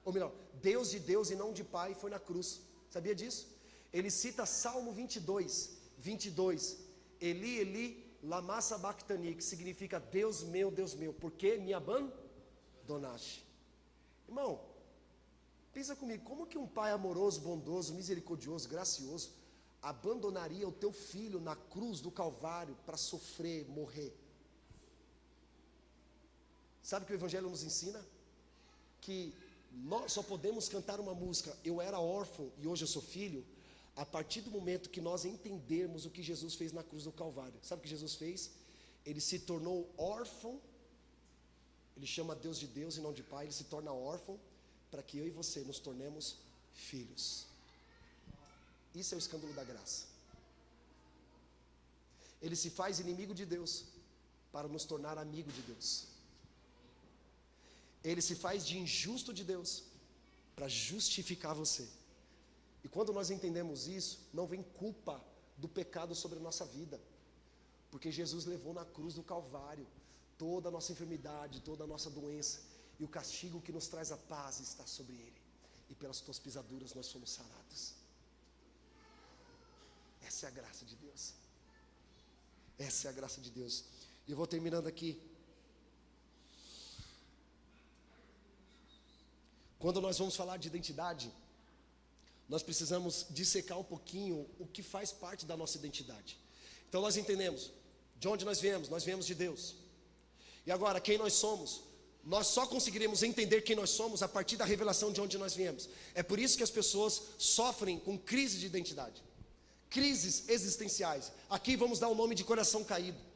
ou melhor, Deus de Deus e não de Pai, foi na cruz. Sabia disso? Ele cita Salmo 22, Eli, Eli, lama sabachthani, que significa Deus meu, por que me abandonaste? Irmão, pensa comigo, como que um pai amoroso, bondoso, misericordioso, gracioso, abandonaria o teu filho na cruz do Calvário para sofrer, morrer? Sabe o que o Evangelho nos ensina? Que nós só podemos cantar uma música, Eu Era Órfão e Hoje Eu Sou Filho, a partir do momento que nós entendermos o que Jesus fez na cruz do Calvário. Sabe o que Jesus fez? Ele se tornou órfão, ele chama Deus de Deus e não de Pai, ele se torna órfão, para que eu e você nos tornemos filhos. Isso é o escândalo da graça. Ele se faz inimigo de Deus, para nos tornar amigo de Deus. Ele se faz de injusto de Deus, para justificar você. E quando nós entendemos isso, não vem culpa do pecado sobre a nossa vida, porque Jesus levou na cruz do Calvário toda a nossa enfermidade, toda a nossa doença, e o castigo que nos traz a paz está sobre Ele, e pelas tuas pisaduras nós fomos sarados. Essa é a graça de Deus. Essa é a graça de Deus. E eu vou terminando aqui. Quando nós vamos falar de identidade, nós precisamos dissecar um pouquinho o que faz parte da nossa identidade. Então nós entendemos de onde nós viemos de Deus. E agora, quem nós somos? Nós só conseguiremos entender quem nós somos a partir da revelação de onde nós viemos. É por isso que as pessoas sofrem com crise de identidade, crises existenciais. Aqui vamos dar o nome de coração caído.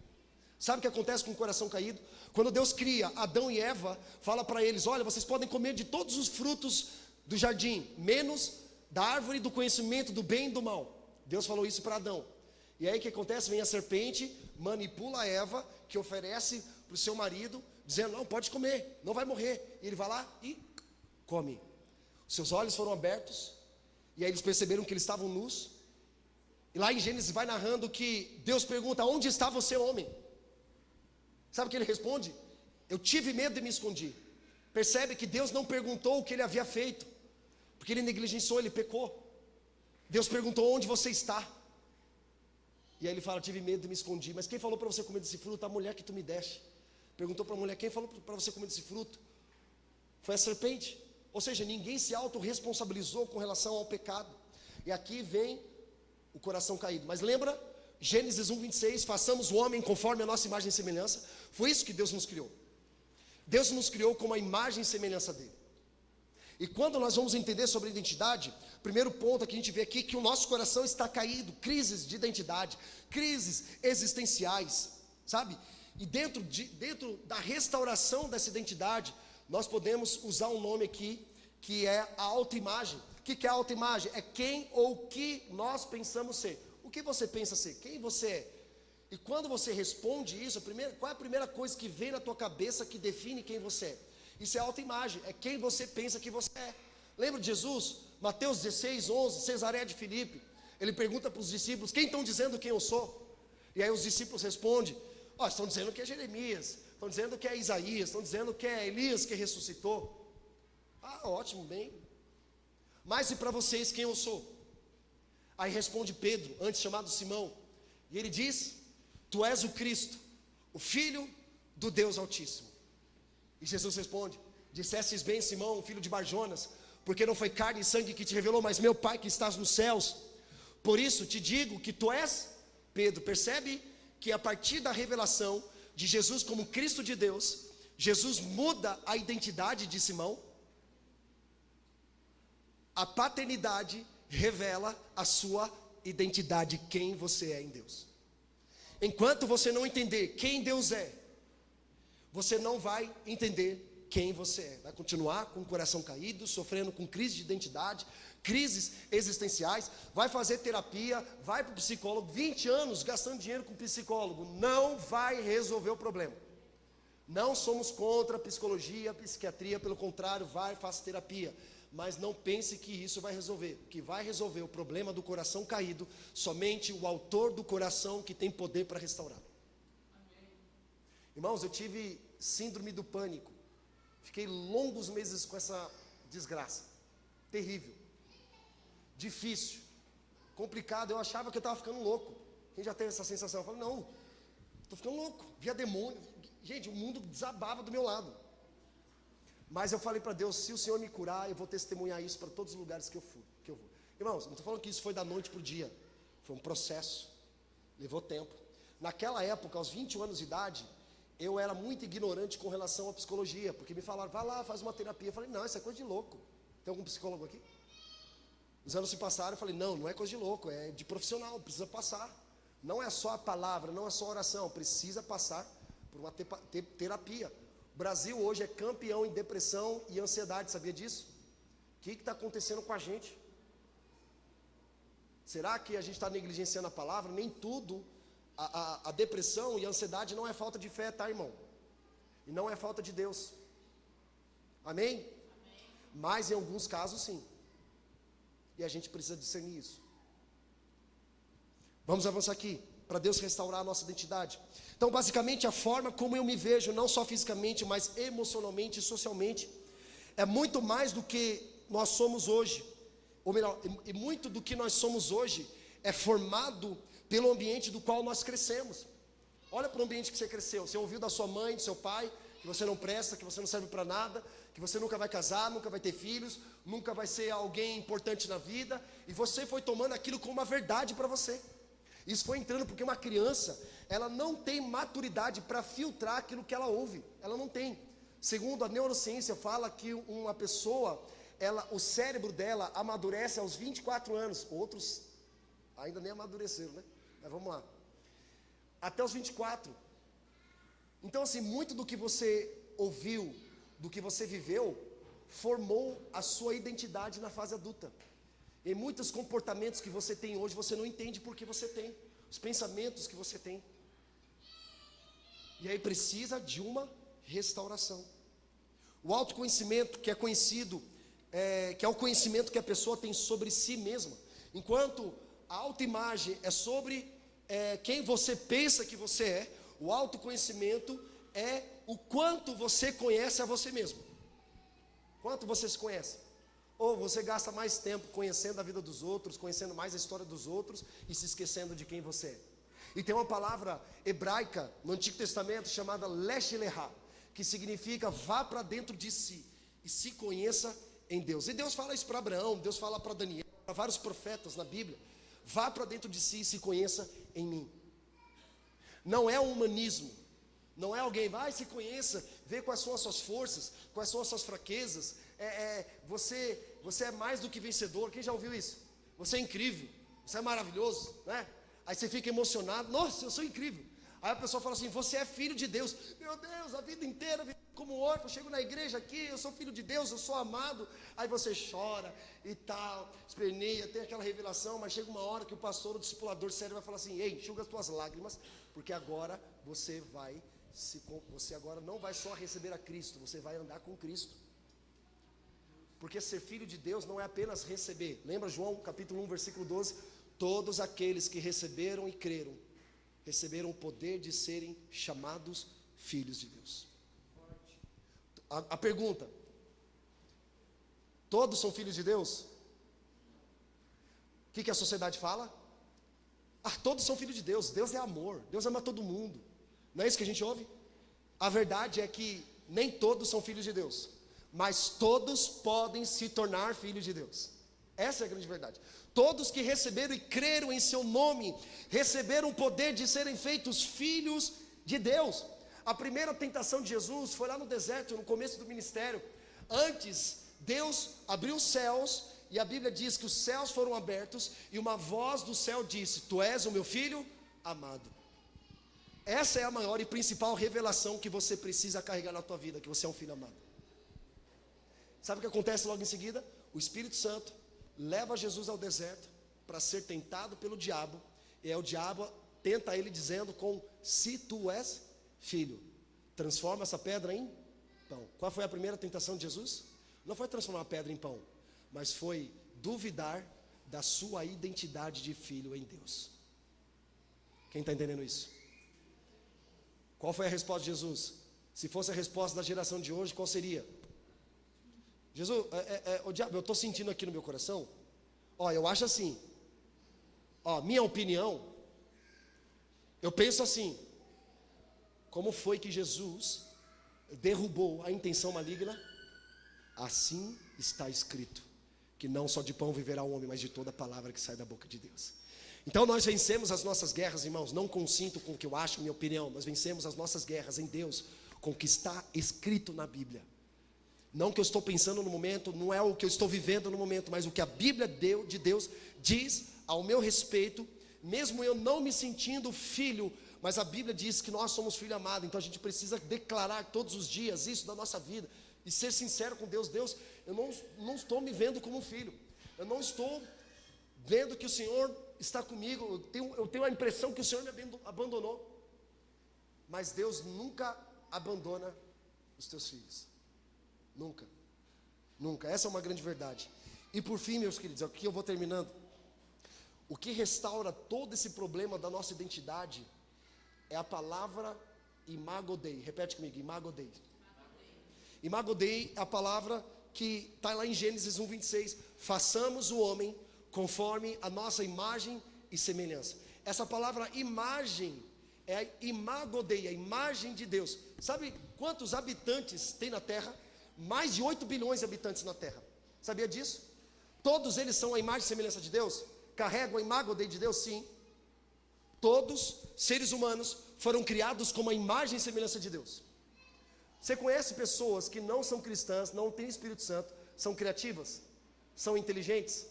Sabe o que acontece com o coração caído? Quando Deus cria Adão e Eva, fala para eles, olha, vocês podem comer de todos os frutos do jardim, menos da árvore do conhecimento do bem e do mal. Deus falou isso para Adão. E aí o que acontece? Vem a serpente, manipula a Eva, que oferece para o seu marido, dizendo, não, pode comer, não vai morrer. E ele vai lá e come. Os seus olhos foram abertos, e aí eles perceberam que eles estavam nus. E lá em Gênesis vai narrando que Deus pergunta, onde está você, homem? Sabe o que ele responde? Eu tive medo e me escondi. Percebe que Deus não perguntou o que ele havia feito, porque ele negligenciou, ele pecou. Deus perguntou, onde você está? E aí ele fala, tive medo e me escondi. Mas quem falou para você comer desse fruto? A mulher que tu me deste. Perguntou para a mulher, quem falou para você comer desse fruto? Foi a serpente. Ou seja, ninguém se autorresponsabilizou com relação ao pecado. E aqui vem o coração caído. Mas lembra, Gênesis 1:26, façamos o homem conforme a nossa imagem e semelhança. Foi isso que Deus nos criou. Deus nos criou com a imagem e semelhança dele. E quando nós vamos entender sobre identidade, primeiro ponto que a gente vê aqui, que o nosso coração está caído, crises de identidade, crises existenciais, sabe? E dentro da restauração dessa identidade, nós podemos usar um nome aqui, que é a autoimagem. O que é a autoimagem? É quem ou o que nós pensamos ser. O que você pensa ser? Quem você é? E quando você responde isso, qual é a primeira coisa que vem na tua cabeça que define quem você é? Isso é autoimagem, é quem você pensa que você é. Lembra de Jesus? Mateus 16, 11, Cesareia de Filipe. Ele pergunta para os discípulos: quem estão dizendo quem eu sou? E aí os discípulos respondem: estão dizendo que é Jeremias, estão dizendo que é Isaías, estão dizendo que é Elias que ressuscitou. Ótimo, bem. Mas e para vocês quem eu sou? Aí responde Pedro, antes chamado Simão, e ele diz: tu és o Cristo, o Filho do Deus Altíssimo. E Jesus responde: dissestes bem, Simão, filho de Barjonas, porque não foi carne e sangue que te revelou, mas meu Pai que estás nos céus. Por isso te digo que tu és Pedro. Percebe que a partir da revelação de Jesus como Cristo de Deus, Jesus muda a identidade de Simão. A paternidade revela a sua identidade, quem você é em Deus. Enquanto você não entender quem Deus é, você não vai entender quem você é. Vai continuar com o coração caído, sofrendo com crise de identidade, crises existenciais, vai fazer terapia, vai para o psicólogo, 20 anos gastando dinheiro com psicólogo, não vai resolver o problema. Não somos contra a psicologia, a psiquiatria, pelo contrário, vai, faça terapia. Mas não pense que isso vai resolver. O que vai resolver o problema do coração caído, somente o autor do coração que tem poder para restaurar. Amém. Irmãos, eu tive síndrome do pânico. Fiquei longos meses com essa desgraça. Terrível. Difícil. Complicado. Eu achava que eu estava ficando louco. Quem já teve essa sensação? Eu falei, não, estou ficando louco. Via demônio. Gente, o mundo desabava do meu lado. Mas eu falei para Deus: se o Senhor me curar, eu vou testemunhar isso para todos os lugares que eu vou. Irmãos, não estou falando que isso foi da noite para o dia. Foi um processo. Levou tempo. Naquela época, aos 21 anos de idade, eu era muito ignorante com relação à psicologia. Porque me falaram: vai lá, faz uma terapia. Eu falei: não, isso é coisa de louco. Tem algum psicólogo aqui? Os anos se passaram, eu falei: não é coisa de louco, é de profissional, precisa passar. Não é só a palavra, não é só a oração, precisa passar por uma terapia. O Brasil hoje é campeão em depressão e ansiedade, sabia disso? O que está acontecendo com a gente? Será que a gente está negligenciando a palavra? Nem tudo, a depressão e a ansiedade não é falta de fé, tá, irmão? E não é falta de Deus. Amém? Amém. Mas em alguns casos sim. E a gente precisa discernir isso. Vamos avançar aqui, para Deus restaurar a nossa identidade. Então, basicamente, a forma como eu me vejo, não só fisicamente, mas emocionalmente e socialmente, é muito mais do que nós somos hoje. Ou melhor, e muito do que nós somos hoje é formado pelo ambiente do qual nós crescemos. Olha para o ambiente que você cresceu. Você ouviu da sua mãe, do seu pai, que você não presta, que você não serve para nada, que você nunca vai casar, nunca vai ter filhos, nunca vai ser alguém importante na vida, e você foi tomando aquilo como uma verdade para você. Isso foi entrando porque uma criança, ela não tem maturidade para filtrar aquilo que ela ouve. Ela não tem. Segundo a neurociência fala que uma pessoa, o cérebro dela amadurece aos 24 anos. Outros ainda nem amadureceram, né? Mas vamos lá. Até os 24. Então, assim, muito do que você ouviu, do que você viveu, formou a sua identidade na fase adulta. E muitos comportamentos que você tem hoje, você não entende por que você tem. Os pensamentos que você tem. E aí precisa de uma restauração. O autoconhecimento, que é conhecido, que é o conhecimento que a pessoa tem sobre si mesma. Enquanto a autoimagem é sobre quem você pensa que você é, o autoconhecimento é o quanto você conhece a você mesmo. Quanto você se conhece? Ou você gasta mais tempo conhecendo a vida dos outros, conhecendo mais a história dos outros e se esquecendo de quem você é. E tem uma palavra hebraica no Antigo Testamento chamada Lech Lecha, que significa vá para dentro de si e se conheça em Deus. E Deus fala isso para Abraão, Deus fala para Daniel, para vários profetas na Bíblia. Vá para dentro de si e se conheça em mim. Não é um humanismo. Não é alguém, vai, se conheça, vê quais são as suas forças, quais são as suas fraquezas. Você é mais do que vencedor. Quem já ouviu isso? Você é incrível, você é maravilhoso, né? Aí você fica emocionado, nossa, eu sou incrível. Aí a pessoa fala assim, você é filho de Deus. Meu Deus, a vida inteira eu vivi como órfão, chego na igreja aqui, eu sou filho de Deus, eu sou amado. Aí você chora e tal, esperneia, tem aquela revelação, mas chega uma hora que o pastor, o discipulador sério vai falar assim, ei, enxuga as tuas lágrimas, porque agora você vai Você agora não vai só receber a Cristo, você vai andar com Cristo. Porque ser filho de Deus não é apenas receber. Lembra João capítulo 1, versículo 12? Todos aqueles que receberam e creram, receberam o poder de serem chamados filhos de Deus. A pergunta: todos são filhos de Deus? O que a sociedade fala? Todos são filhos de Deus. Deus é amor, Deus ama todo mundo. Não é isso que a gente ouve? A verdade é que nem todos são filhos de Deus, mas todos podem se tornar filhos de Deus. Essa é a grande verdade. Todos que receberam e creram em seu nome, receberam o poder de serem feitos filhos de Deus. A primeira tentação de Jesus foi lá no deserto, no começo do ministério. Antes, Deus abriu os céus, e a Bíblia diz que os céus foram abertos, e uma voz do céu disse: Tu és o meu filho amado. Essa é a maior e principal revelação que você precisa carregar na tua vida, que você é um filho amado. Sabe o que acontece logo em seguida? O Espírito Santo leva Jesus ao deserto para ser tentado pelo diabo, e aí o diabo tenta ele dizendo se tu és filho, transforma essa pedra em pão. Qual foi a primeira tentação de Jesus? Não foi transformar a pedra em pão, mas foi duvidar da sua identidade de filho em Deus. Quem está entendendo isso? Qual foi a resposta de Jesus? Se fosse a resposta da geração de hoje, qual seria? Jesus, o diabo, eu estou sentindo aqui no meu coração, eu acho assim, minha opinião, eu penso assim: como foi que Jesus derrubou a intenção maligna? Assim está escrito, que não só de pão viverá o homem, mas de toda palavra que sai da boca de Deus. Então nós vencemos as nossas guerras, irmãos, não com cinto, com o que eu acho, minha opinião. Nós vencemos as nossas guerras em Deus, com o que está escrito na Bíblia. Não o que eu estou pensando no momento, não é o que eu estou vivendo no momento, mas o que a Bíblia de Deus diz ao meu respeito, mesmo eu não me sentindo filho, mas a Bíblia diz que nós somos filho amado. Então a gente precisa declarar todos os dias isso da nossa vida, e ser sincero com Deus. Deus, eu não estou me vendo como um filho, eu não estou vendo que o Senhor está comigo, eu tenho a impressão que o Senhor me abandonou, mas Deus nunca abandona os teus filhos. Nunca, nunca. Essa é uma grande verdade. E por fim, meus queridos, aqui eu vou terminando. O que restaura todo esse problema da nossa identidade é a palavra Imago Dei. Repete comigo: Imago Dei. Imago Dei é a palavra que está lá em Gênesis 1:26. Façamos o homem conforme a nossa imagem e semelhança. Essa palavra imagem é a Imago Dei, a imagem de Deus. Sabe quantos habitantes tem na Terra? Mais de 8 bilhões de habitantes na Terra. Sabia disso? Todos eles são a imagem e semelhança de Deus? Carregam a Imago Dei de Deus? Sim. Todos seres humanos foram criados como a imagem e semelhança de Deus. Você conhece pessoas que não são cristãs, não têm Espírito Santo, são criativas, são inteligentes?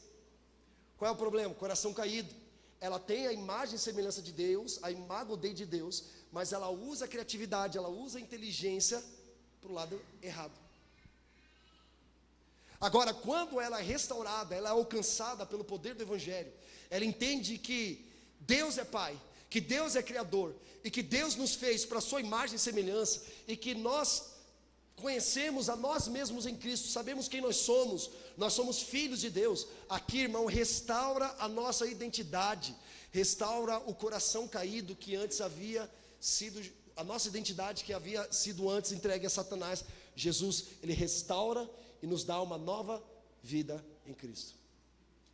Qual é o problema? Coração caído. Ela tem a imagem e semelhança de Deus, a Imago Dei de Deus, mas ela usa a criatividade, ela usa a inteligência para o lado errado. Agora, quando ela é restaurada, ela é alcançada pelo poder do Evangelho, ela entende que Deus é Pai, que Deus é Criador, e que Deus nos fez para a sua imagem e semelhança, e que nós conhecemos a nós mesmos em Cristo, sabemos quem nós somos filhos de Deus. Aqui, irmão, restaura a nossa identidade, restaura o coração caído que antes havia sido, a nossa identidade que havia sido antes entregue a Satanás. Jesus, ele restaura e nos dá uma nova vida em Cristo.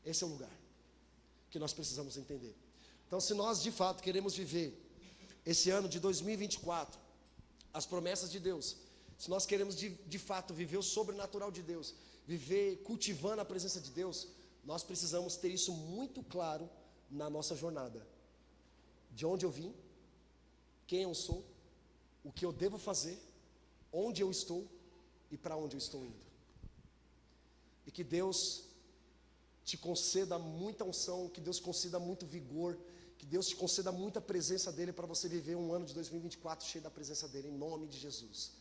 Esse é o lugar que nós precisamos entender. Então, se nós de fato queremos viver esse ano de 2024, as promessas de Deus, se nós queremos de fato viver o sobrenatural de Deus, viver cultivando a presença de Deus, nós precisamos ter isso muito claro na nossa jornada. De onde eu vim, quem eu sou, o que eu devo fazer, onde eu estou e para onde eu estou indo. E que Deus te conceda muita unção, que Deus conceda muito vigor, que Deus te conceda muita presença dEle para você viver um ano de 2024 cheio da presença dEle, em nome de Jesus.